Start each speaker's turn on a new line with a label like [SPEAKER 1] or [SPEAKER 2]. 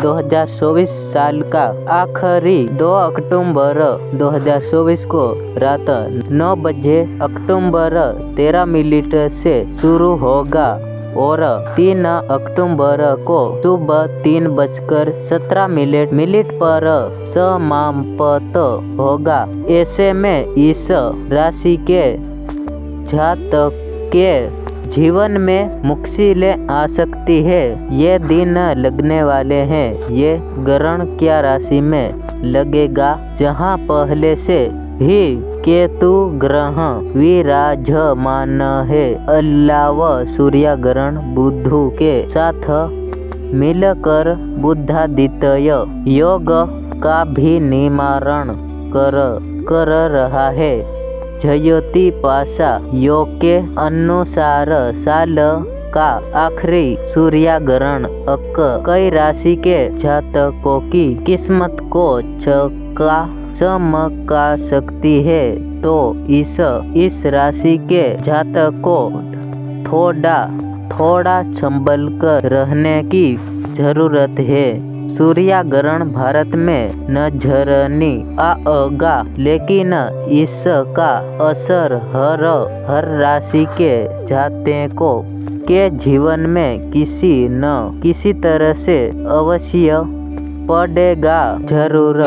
[SPEAKER 1] 2024 साल का आखिरी 2 अक्टूबर 2024 को रात 9 बजे अक्टूबर 13 मिनट से शुरू होगा और 3 अक्टूबर को सुबह 3:17 पर समाप्त होगा। ऐसे में इस राशि के जातक के जीवन में मुश्किलें आ सकती है। ये दिन लगने वाले हैं। ये ग्रहण क्या राशि में लगेगा, जहां पहले से ही केतु ग्रह विराजमान है। अलावा सूर्य ग्रहण बुध के साथ मिलकर बुधादित्य योग का भी निर्माण कर रहा है। ज्योतिषपाशा योग के अनुसार साल का आखिरी सूर्य ग्रहण कई राशि के जातकों की किस्मत को चमका सकती है, तो इस राशि के जातकों थोड़ा संभल कर रहने की जरूरत है। सूर्य ग्रहण भारत में नजरनी आएगा, लेकिन इसका असर हर राशि के जातकों के जीवन में किसी न किसी तरह से अवश्य पड़ेगा जरूर।